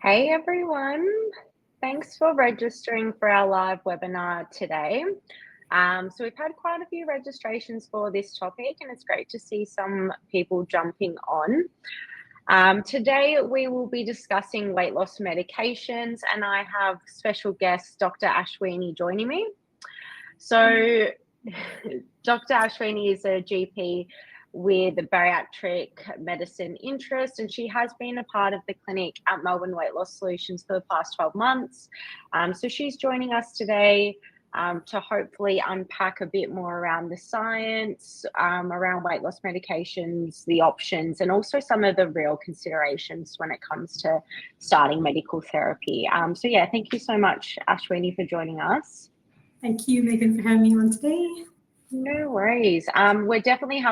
Hey everyone, thanks for registering for our live webinar today. So we've had quite a few registrations for this topic and it's great to see some people jumping on. Today we will be discussing weight loss medications and I have special guest Dr. Ashwini joining me. So Dr. Ashwini is a GP with a bariatric medicine interest, and she has been a part of the clinic at Melbourne Weight Loss Solutions for the past 12 months. So she's joining us today to hopefully unpack a bit more around the science, around weight loss medications, the options, and also some of the real considerations when it comes to starting medical therapy. So yeah, thank you so much, Ashwini, for joining us. Thank you, Megan, for having me on today. No worries. We're definitely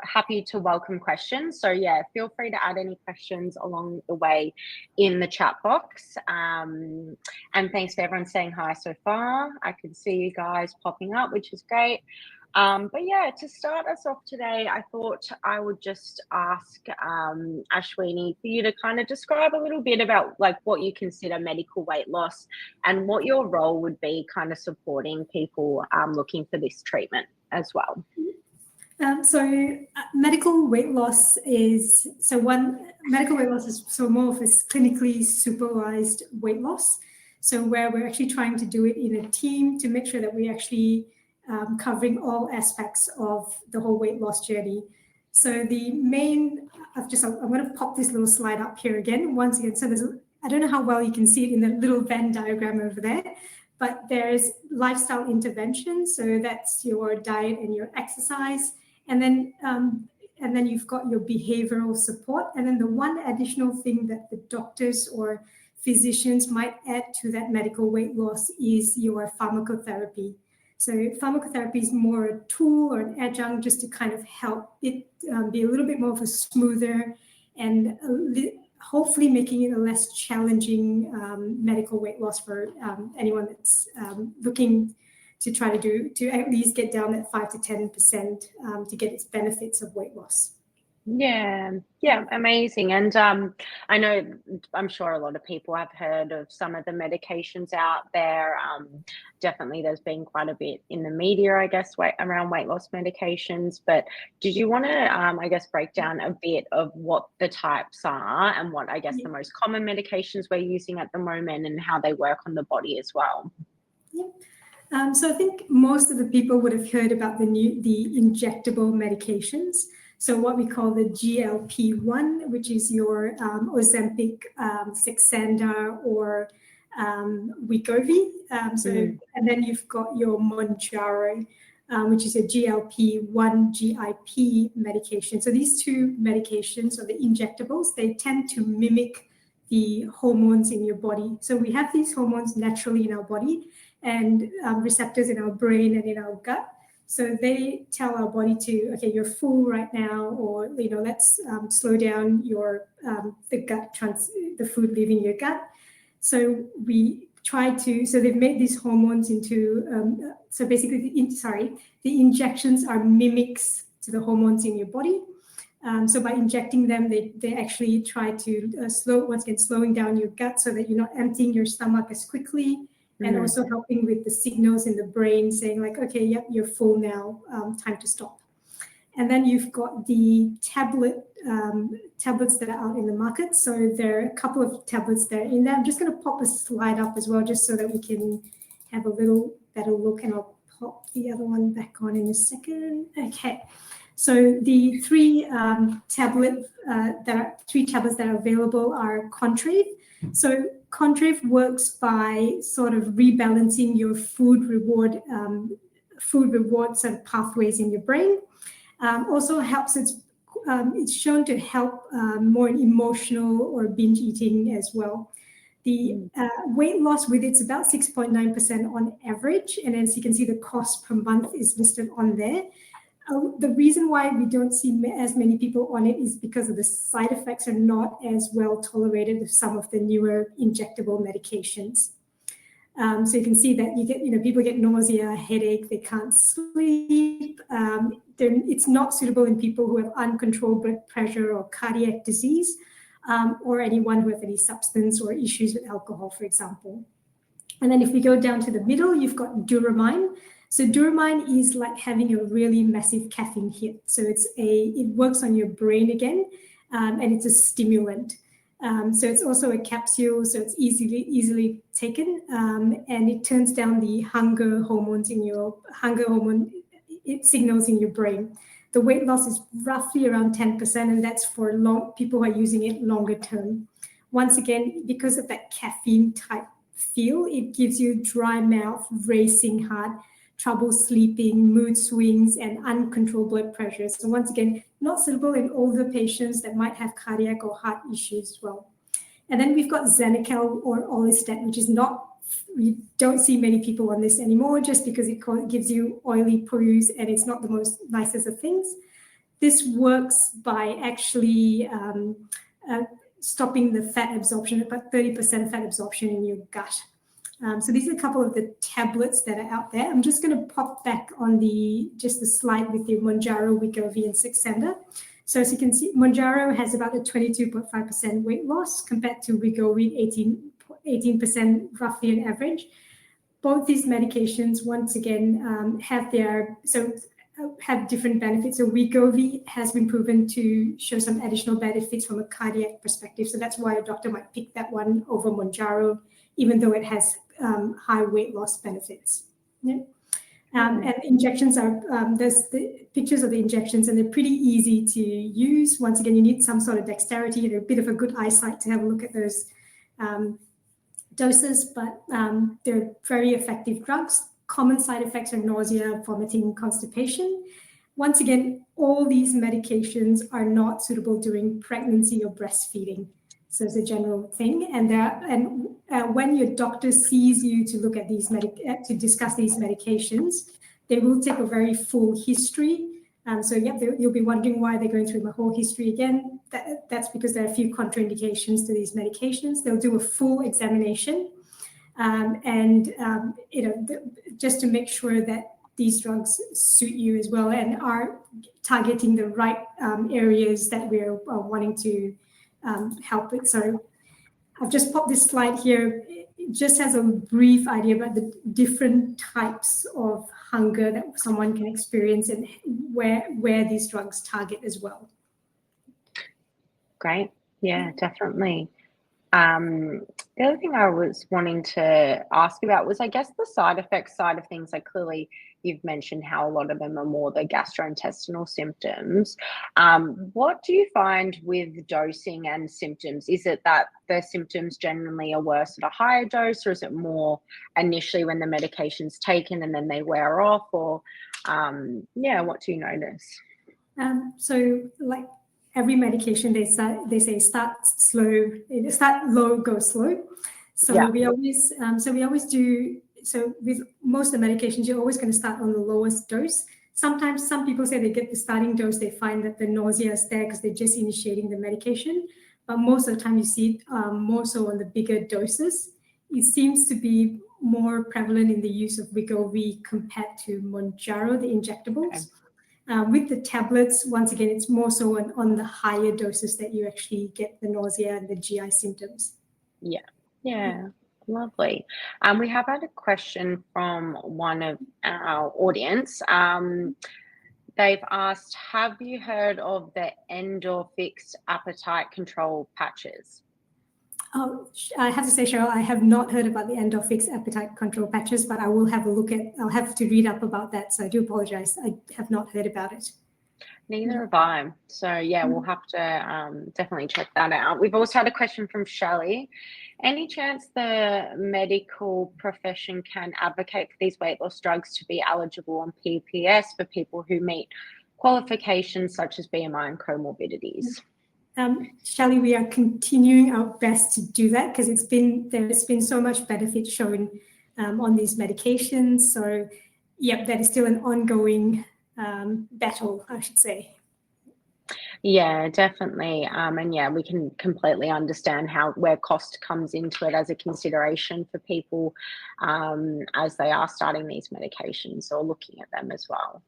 happy to welcome questions. So yeah, feel free to add any questions along the way in the chat box. And thanks for everyone saying hi so far. I can see you guys popping up, which is great. But yeah, to start us off today, I thought I would just ask Ashwini for you to kind of describe a little bit about like what you consider medical weight loss and what your role would be kind of supporting people looking for this treatment as well. Medical weight loss is medical weight loss is more of a clinically supervised weight loss. So where we're actually trying to do it in a team to make sure that we actually covering all aspects of the whole weight loss journey. So the main, I'm going to pop this little slide up here again, once again. So I don't know how well you can see it in the little Venn diagram over there, but there's lifestyle interventions. So that's your diet and your exercise. And then you've got your behavioral support. And then the one additional thing that the doctors or physicians might add to that medical weight loss is your pharmacotherapy. So pharmacotherapy is more a tool or an adjunct just to kind of help it be a little bit more of a smoother and hopefully making it a less challenging medical weight loss for anyone that's looking to try to at least get down that 5 to 10% to get its benefits of weight loss. Yeah, amazing. And I'm sure a lot of people have heard of some of the medications out there. Definitely there's been quite a bit in the media, I guess, around weight loss medications. But did you want to, break down a bit of what the types are and what, the most common medications we're using at the moment and how they work on the body as well? Yeah. So I think most of the people would have heard about the injectable medications. So what we call the GLP-1, which is your Ozempic, Saxenda, or Wegovy. And then you've got your Mounjaro, which is a GLP-1 GIP medication. So these two medications, or the injectables, they tend to mimic the hormones in your body. So we have these hormones naturally in our body and receptors in our brain and in our gut. So they tell our body to, okay, you're full right now, or let's slow down the food leaving your gut. So we try to. So they've made these hormones into. So basically, the injections are mimics to the hormones in your body. So by injecting them, they actually try to slowing down your gut so that you're not emptying your stomach as quickly. And also helping with the signals in the brain saying like, okay, yep, you're full now, time to stop. And then you've got the tablets that are out in the market. So there are a couple of tablets that are in there. I'm just going to pop a slide up as well, just so that we can have a little better look. And I'll pop the other one back on in a second. Okay. So the three tablets that are available are Contrave. So Contrave works by sort of rebalancing your food reward sort of pathways in your brain. Also helps. It's shown to help more in emotional or binge eating as well. The weight loss with it's about 6.9% on average, and as you can see, the cost per month is listed on there. The reason why we don't see as many people on it is because of the side effects are not as well tolerated as some of the newer injectable medications. So you can see that people get nausea, headache, they can't sleep. It's not suitable in people who have uncontrolled blood pressure or cardiac disease. or anyone who has any substance or issues with alcohol, for example. And then if we go down to the middle, you've got Duramine. So Duramine is like having a really massive caffeine hit. So it works on your brain again, and it's a stimulant. So it's also a capsule, so it's easily taken, and it turns down the hunger hormones it signals in your brain. The weight loss is roughly around 10%, and that's for people who are using it longer term. Once again, because of that caffeine type feel, it gives you dry mouth, racing heart, trouble sleeping, mood swings, and uncontrolled blood pressure. So once again, not suitable in older patients that might have cardiac or heart issues as well. And then we've got Xenical or Orlistat, which is we don't see many people on this anymore just because it gives you oily poos and it's not the most nicest of things. This works by actually stopping the fat absorption, about 30% fat absorption in your gut. So these are a couple of the tablets that are out there. I'm just going to pop back on just the slide with the Mounjaro, Wegovy, and Saxenda. So as you can see, Mounjaro has about a 22.5% weight loss compared to Wegovy, 18% roughly on average. Both these medications, once again, have different benefits. So Wegovy has been proven to show some additional benefits from a cardiac perspective. So that's why a doctor might pick that one over Mounjaro, even though it has high weight loss benefits. Yeah. And injections there's the pictures of the injections, and they're pretty easy to use. Once again, you need some sort of dexterity and a bit of a good eyesight to have a look at those doses, but they're very effective drugs. Common side effects are nausea, vomiting, constipation. Once again, all these medications are not suitable during pregnancy or breastfeeding. So it's a general thing. And when your doctor sees you to look at to discuss these medications, they will take a very full history. You'll be wondering why they're going through my whole history again. That's because there are a few contraindications to these medications. They'll do a full examination, just to make sure that these drugs suit you as well and are targeting the right areas that we're wanting to help with. So I've just popped this slide here. It just has a brief idea about the different types of hunger that someone can experience and where these drugs target as well. Great. Yeah, definitely. The other thing I was wanting to ask about was, I guess, the side effects side of things. Like, clearly you've mentioned how a lot of them are more the gastrointestinal symptoms. What do you find with dosing and symptoms? Is it that the symptoms generally are worse at a higher dose, or is it more initially when the medication's taken and then they wear off? Or what do you notice? So like every medication, they say start low, go slow. So we always do. So with most of the medications, you're always going to start on the lowest dose. Sometimes some people say they get the starting dose, they find that the nausea is there because they're just initiating the medication. But most of the time you see it more so on the bigger doses. It seems to be more prevalent in the use of Wegovy compared to Mounjaro, the injectables. Okay. With the tablets, once again, it's more so on the higher doses that you actually get the nausea and the GI symptoms. Yeah. Lovely. We have had a question from one of our audience. They've asked, have you heard of the Endorphix appetite control patches? Oh, I have to say, Cheryl, I have not heard about the Endorphix appetite control patches, but I will have a look I'll have to read up about that. So I do apologize. I have not heard about it. Neither have I. So we'll have to definitely check that out. We've also had a question from Shelley. Any chance the medical profession can advocate for these weight loss drugs to be eligible on PPS for people who meet qualifications such as BMI and comorbidities? Shelley, we are continuing our best to do that because there's been so much benefit shown on these medications. So, that is still an ongoing battle, I should say. Yeah, definitely. And we can completely understand where cost comes into it as a consideration for people as they are starting these medications or looking at them as well.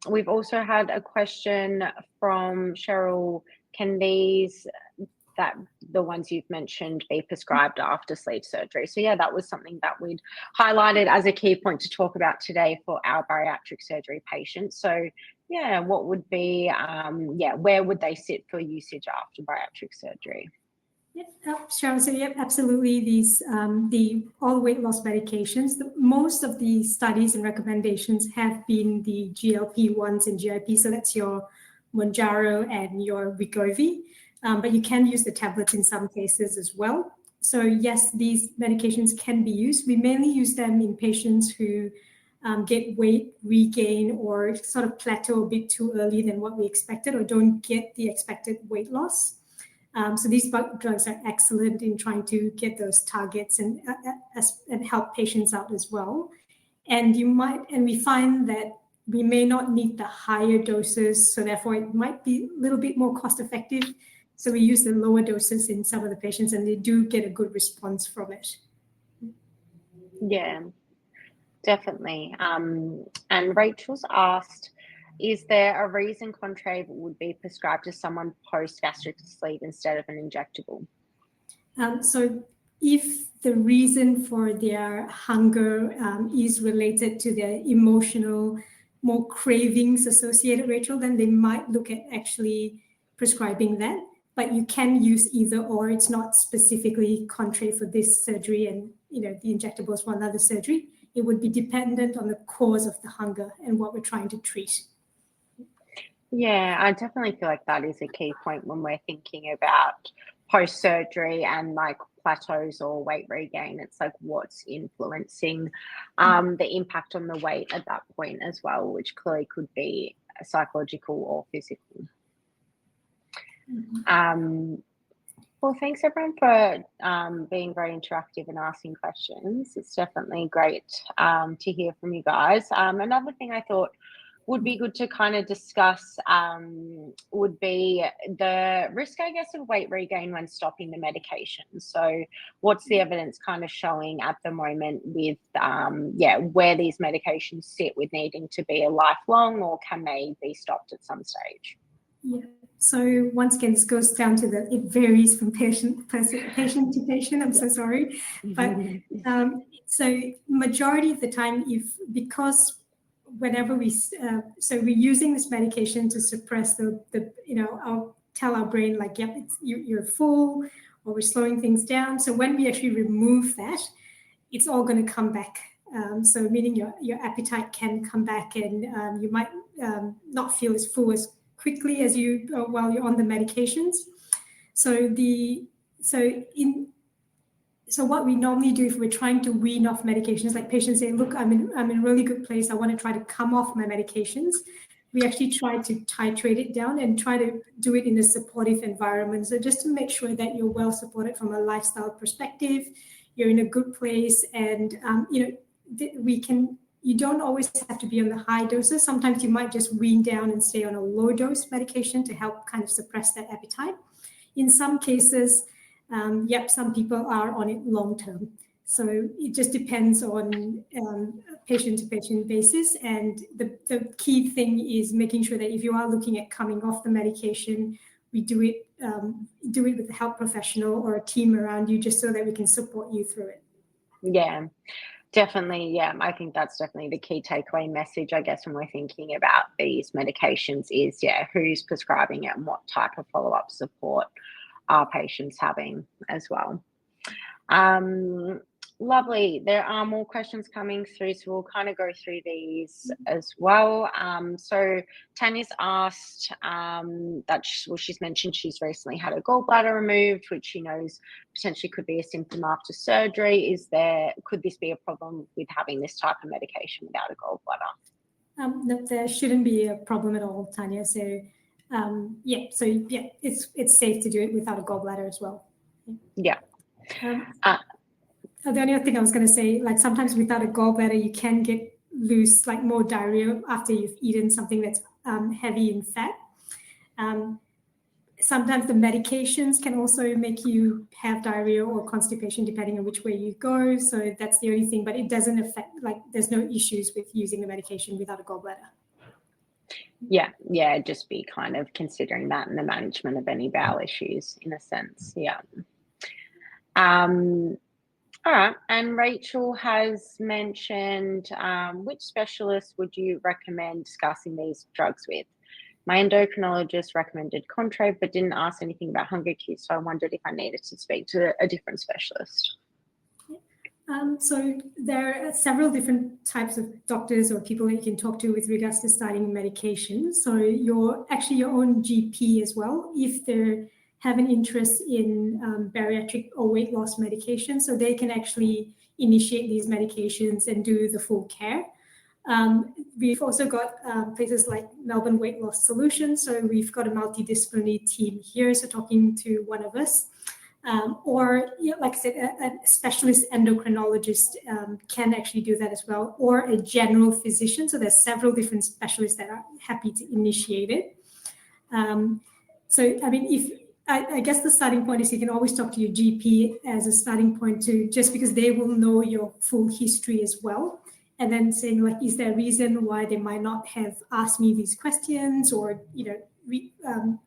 We've also had a question from Cheryl can these, that the ones you've mentioned, be prescribed after sleeve surgery? So yeah, that was something that we'd highlighted as a key point to talk about today for our bariatric surgery patients. So yeah, what would be, where would they sit for usage after bariatric surgery? Yep, Cheryl. So yep, absolutely. These all the weight loss medications. Most of the studies and recommendations have been the GLP-1s and GIP. So that's your Mounjaro and your Wegovy. But you can use the tablets in some cases as well. So yes, these medications can be used. We mainly use them in patients who get weight regain or sort of plateau a bit too early than what we expected, or don't get the expected weight loss. So these drugs are excellent in trying to get those targets and help patients out as well. And we find that we may not need the higher doses, so therefore it might be a little bit more cost effective. So we use the lower doses in some of the patients, and they do get a good response from it. Yeah, definitely. And Rachel's asked, is there a reason Contrave would be prescribed to someone post-gastric sleeve instead of an injectable? So if the reason for their hunger is related to their emotional, more cravings associated, Rachel, then they might look at actually prescribing that. But you can use either or. It's not specifically Contrave for this surgery and the injectables for another surgery. It would be dependent on the cause of the hunger and what we're trying to treat. Yeah, I definitely feel like that is a key point when we're thinking about post-surgery and like plateaus or weight regain. It's like what's influencing the impact on the weight at that point as well, which clearly could be psychological or physical. Well, thanks everyone for being very interactive and asking questions. It's definitely great to hear from you guys. Another thing I thought would be good to kind of discuss would be the risk, I guess, of weight regain when stopping the medication. So what's the evidence kind of showing at the moment with, where these medications sit with needing to be a lifelong, or can they be stopped at some stage? Yeah. So once again, this goes down to it varies from patient to patient. I'm so sorry. But so majority of the time, because whenever we're using this medication to suppress I'll tell our brain like, yep, you're full, or we're slowing things down. So when we actually remove that, it's all going to come back. So meaning your appetite can come back, and you might not feel as full as quickly as you while you're on the medications. So what we normally do if we're trying to wean off medications, like patients say, look, I'm in a really good place, I want to try to come off my medications. We actually try to titrate it down and try to do it in a supportive environment. So just to make sure that you're well supported from a lifestyle perspective, you're in a good place, and you don't always have to be on the high doses. Sometimes you might just wean down and stay on a low dose medication to help kind of suppress that appetite. In some cases, some people are on it long term. So it just depends on patient to patient basis. And the key thing is making sure that if you are looking at coming off the medication, we do it with a health professional or a team around you, just so that we can support you through it. Yeah. Definitely, yeah. I think that's definitely the key takeaway message, I guess, when we're thinking about these medications is, who's prescribing it and what type of follow-up support are patients having as well. Lovely. There are more questions coming through, so we'll kind of go through these as well. So Tanya's asked she's mentioned she's recently had a gallbladder removed, which she knows potentially could be a symptom after surgery. Could this be a problem with having this type of medication without a gallbladder? No, there shouldn't be a problem at all, Tanya. So it's safe to do it without a gallbladder as well. Yeah. The only other thing I was going to say, like sometimes without a gallbladder, you can get loose, like more diarrhea after you've eaten something that's heavy in fat. Sometimes the medications can also make you have diarrhea or constipation depending on which way you go. So that's the only thing, but it doesn't affect, there's no issues with using the medication without a gallbladder. Yeah, just be kind of considering that in the management of any bowel issues in a sense. Yeah. All right. And Rachel has mentioned, which specialist would you recommend discussing these drugs with? My endocrinologist recommended Contrave, but didn't ask anything about hunger cues, so I wondered if I needed to speak to a different specialist. So there are several different types of doctors or people that you can talk to with regards to starting medication. So your own GP as well, if they have an interest in bariatric or weight loss medication, so they can actually initiate these medications and do the full care. We've also got places like Melbourne Weight Loss Solutions. So we've got a multidisciplinary team here. So talking to one of us, or like I said, a specialist endocrinologist can actually do that as well, or a general physician. So there's several different specialists that are happy to initiate it. So I mean, I guess the starting point is you can always talk to your GP as a starting point too, just because they will know your full history as well. And then saying like, is there a reason why they might not have asked me these questions, or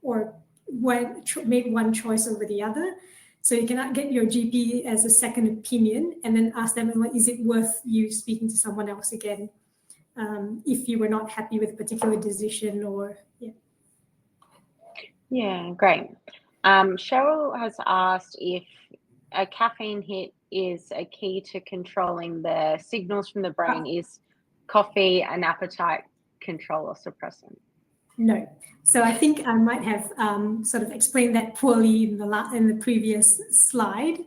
or made one choice over the other. So you cannot get your GP as a second opinion and then ask them, like, is it worth you speaking to someone else again if you were not happy with a particular decision or Yeah, great. Cheryl has asked if a caffeine hit is a key to controlling the signals from the brain. Is coffee an appetite control or suppressant? No. So I think I might have sort of explained that poorly in the previous slide.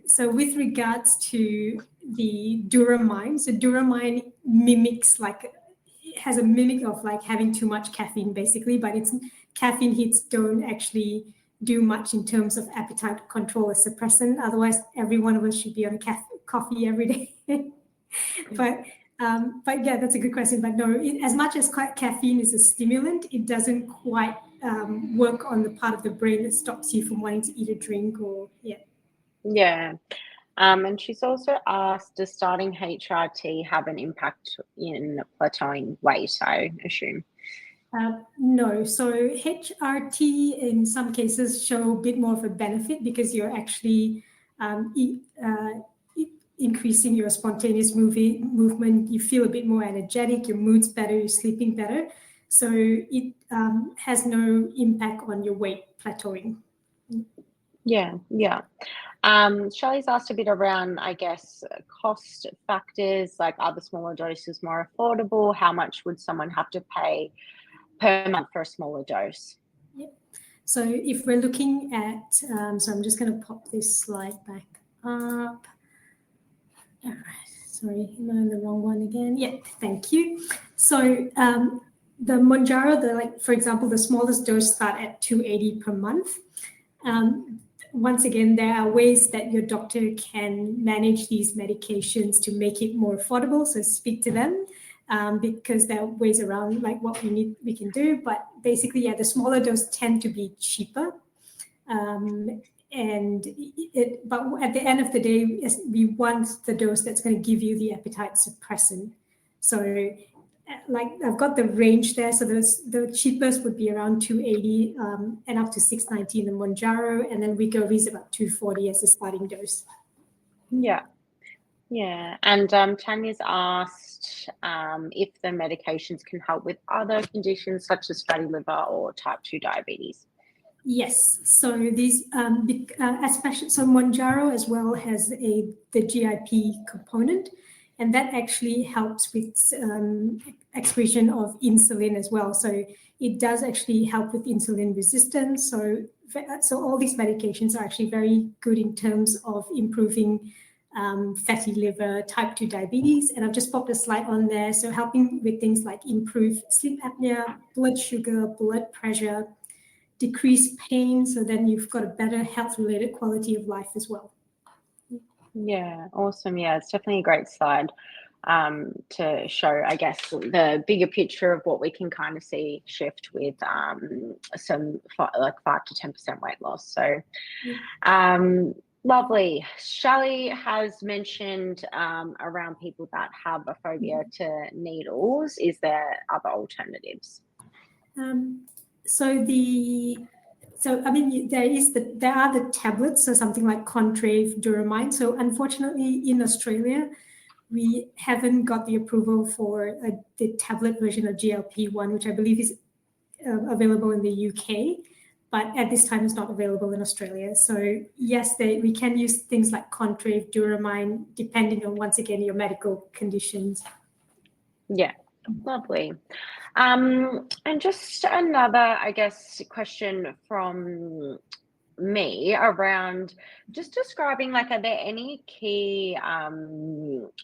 So with regards to the Duramine, so Duramine has a mimic of like having too much caffeine basically, but its caffeine hits don't actually do much in terms of appetite control or suppressant. Otherwise, every one of us should be on coffee every day. But yeah, that's a good question. But no, as much as caffeine is a stimulant, it doesn't quite work on the part of the brain that stops you from wanting to eat a drink or Yeah. And she's also asked, does starting HRT have an impact in plateauing weight, I assume? No. So HRT in some cases show a bit more of a benefit because you're actually increasing your spontaneous movement. You feel a bit more energetic, your mood's better, you're sleeping better. So it has no impact on your weight plateauing. Yeah. Shelley's asked a bit around, I guess, cost factors, like are the smaller doses more affordable? How much would someone have to pay per month for a smaller dose? Yep. So if we're looking at, so I'm just going to pop this slide back up. All right, sorry, am I on the wrong one again? Yeah, thank you. So the Mounjaro, for example, the smallest dose start at 280 per month. Once again, there are ways that your doctor can manage these medications to make it more affordable. So speak to them because there are ways around like what we can do. But basically, yeah, the smaller dose tend to be cheaper. But at the end of the day, we want the dose that's going to give you the appetite suppressant. So like I've got the range there. So the cheapest would be around 280 and up to 690 in the Mounjaro. And then Wegovy is about 240 as a starting dose. Yeah. And Tanya's asked if the medications can help with other conditions such as fatty liver or type 2 diabetes. Yes, so these, especially, so Mounjaro as well has the GIP component, and that actually helps with excretion of insulin as well. So it does actually help with insulin resistance. So all these medications are actually very good in terms of improving fatty liver, type 2 diabetes. And I've just popped a slide on there. So helping with things like improved sleep apnea, blood sugar, blood pressure, decrease pain, so then you've got a better health-related quality of life as well. Yeah, awesome. Yeah, it's definitely a great slide to show, I guess, the bigger picture of what we can kind of see shift with some like 5 to 10% weight loss. So Lovely. Shelley has mentioned around people that have a phobia to needles. Is there other alternatives? So I mean, there are the tablets, so something like Contrave, Duramine. So unfortunately, in Australia, we haven't got the approval for the tablet version of GLP-1, which I believe is available in the UK, but at this time it's not available in Australia. So yes, we can use things like Contrave, Duramine, depending on, once again, your medical conditions. Yeah, lovely. And just another, I guess, question from me around just describing, like, are there any key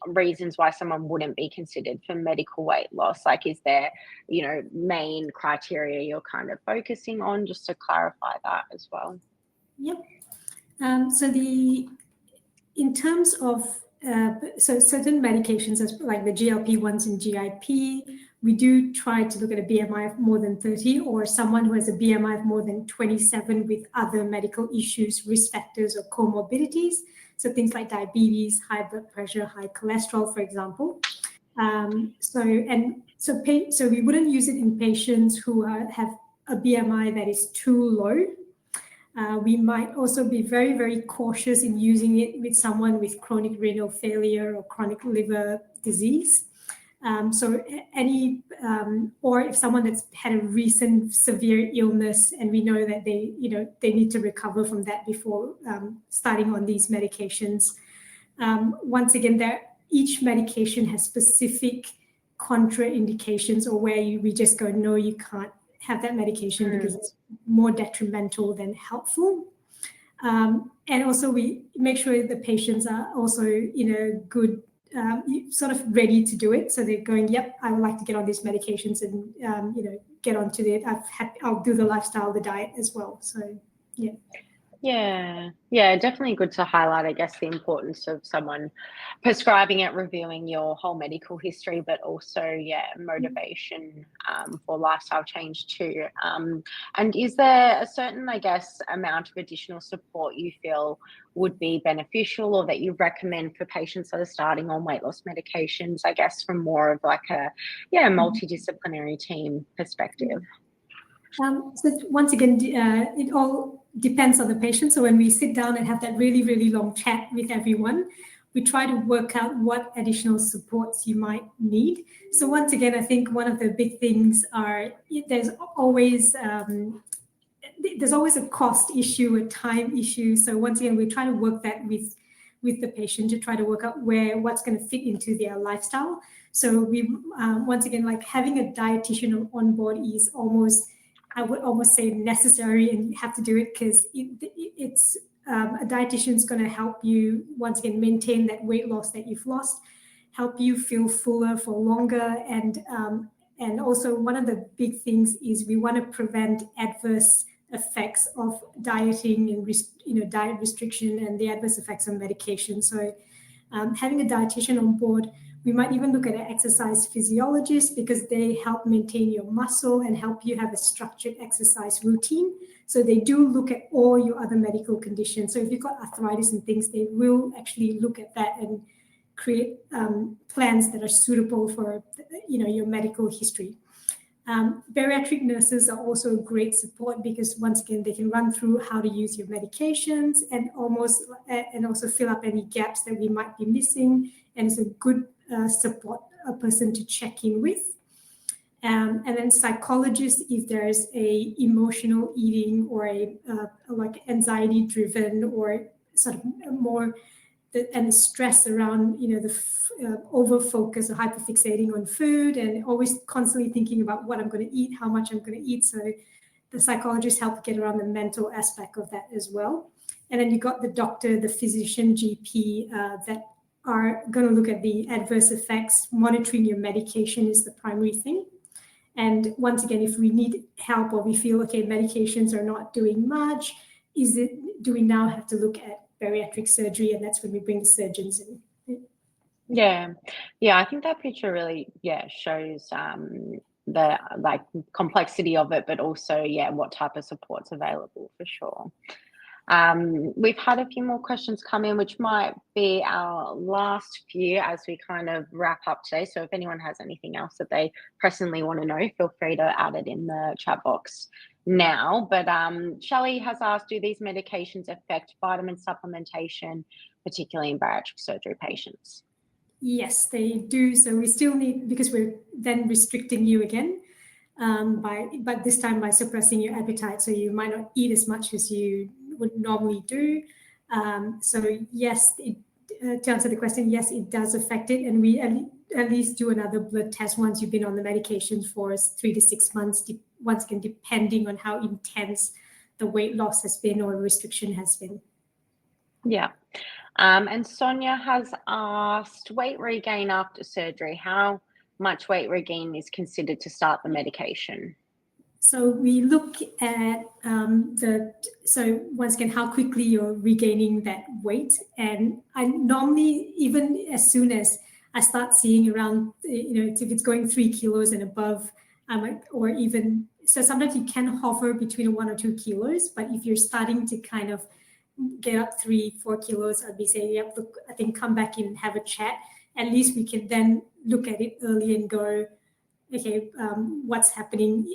reasons why someone wouldn't be considered for medical weight loss? Like, is there, main criteria you're kind of focusing on, just to clarify that as well? Yep. So in terms of so certain medications, as like the GLP-1s and GIP, we do try to look at a BMI of more than 30, or someone who has a BMI of more than 27 with other medical issues, risk factors, or comorbidities. So things like diabetes, high blood pressure, high cholesterol, for example. So we wouldn't use it in patients who have a BMI that is too low. We might also be very, very cautious in using it with someone with chronic renal failure or chronic liver disease. Or if someone that's had a recent severe illness and we know that they need to recover from that before starting on these medications. Once again, each medication has specific contraindications, or where we just go, no, you can't have that medication because it's more detrimental than helpful. And also we make sure the patients are also good, sort of ready to do it. So they're going, yep, I would like to get on these medications and get onto it. I'll do the lifestyle, the diet as well. So yeah. Yeah, definitely good to highlight, I guess, the importance of someone prescribing it, reviewing your whole medical history, but also, motivation for lifestyle change too. And is there a certain, I guess, amount of additional support you feel would be beneficial, or that you recommend for patients that are starting on weight loss medications, I guess, from more of like a multidisciplinary team perspective? So once again, it all depends on the patient. So when we sit down and have that really, really long chat with everyone, we try to work out what additional supports you might need. So once again, I think one of the big things are there's always a cost issue, a time issue. So once again, we try to work that with the patient to try to work out what's going to fit into their lifestyle. So we once again, like, having a dietitian on board is I would almost say necessary, and you have to do it because it's a dietitian is going to help you once again maintain that weight loss that you've lost, help you feel fuller for longer, and also one of the big things is we want to prevent adverse effects of dieting and diet restriction and the adverse effects on medication. So having a dietitian on board. We might even look at an exercise physiologist because they help maintain your muscle and help you have a structured exercise routine. So they do look at all your other medical conditions. So if you've got arthritis and things, they will actually look at that and create plans that are suitable for your medical history. Bariatric nurses are also a great support because once again, they can run through how to use your medications and also fill up any gaps that we might be missing. And it's a good support a person to check in with. And then psychologists, if there's a emotional eating or a like anxiety driven or sort of more and stress around the over focus or hyperfixating on food and always constantly thinking about what I'm going to eat, how much I'm going to eat. So the psychologists help get around the mental aspect of that as well. And then you got the doctor, the physician, GP that are going to look at the adverse effects. Monitoring your medication is the primary thing. And once again, if we need help or we feel, okay, medications are not doing much, do we now have to look at bariatric surgery? And that's when we bring the surgeons in. Yeah, I think that picture really, shows the complexity of it, but also, what type of support's available for sure. We've had a few more questions come in, which might be our last few as we kind of wrap up today. So if anyone has anything else that they personally want to know, feel free to add it in the chat box now. But Shelley has asked, do these medications affect vitamin supplementation, particularly in bariatric surgery patients? Yes, they do. So we still need, because we're then restricting you again, but this time by suppressing your appetite, so you might not eat as much as you would normally do. So yes, to answer the question, yes, it does affect it, and we at least do another blood test once you've been on the medications for 3 to 6 months, once again, depending on how intense the weight loss has been or restriction has been. Yeah. And Sonia has asked, weight regain after surgery, how much weight regain is considered to start the medication? So we look at so once again, how quickly you're regaining that weight. And I normally, even as soon as I start seeing around, if it's going 3 kilos and above, I might, or even, so sometimes you can hover between 1 or 2 kilos, but if you're starting to kind of get up 3-4 kilos, I'd be saying, yep, look, I think come back in and have a chat. At least we can then look at it early and go, okay, what's happening?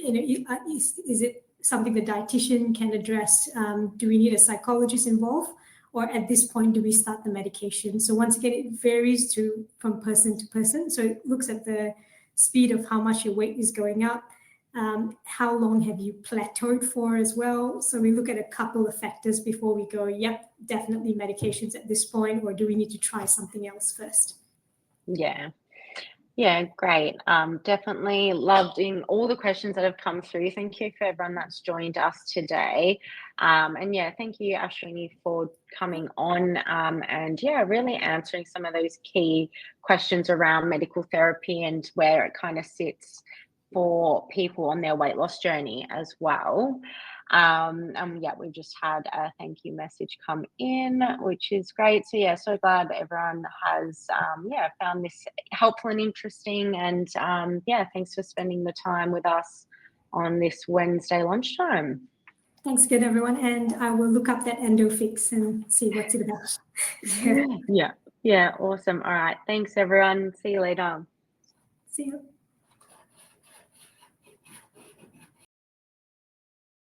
Is it something the dietitian can address? Do we need a psychologist involved? Or at this point, do we start the medication? So once again, it varies from person to person. So it looks at the speed of how much your weight is going up. How long have you plateaued for as well? So we look at a couple of factors before we go, yep, definitely medications at this point, or do we need to try something else first? Yeah, great. Definitely loved all the questions that have come through. Thank you for everyone that's joined us today. And yeah, thank you, Ashwini, for coming on and yeah, really answering some of those key questions around medical therapy and where it kind of sits for people on their weight loss journey as well. And yeah, we've just had a thank you message come in, which is great. So yeah, so glad everyone has found this helpful and interesting. And yeah, thanks for spending the time with us on this Wednesday lunchtime. Thanks again, everyone. And I will look up that EndoFix and see what's it about. Yeah, awesome. All right. Thanks, everyone. See you later. See you.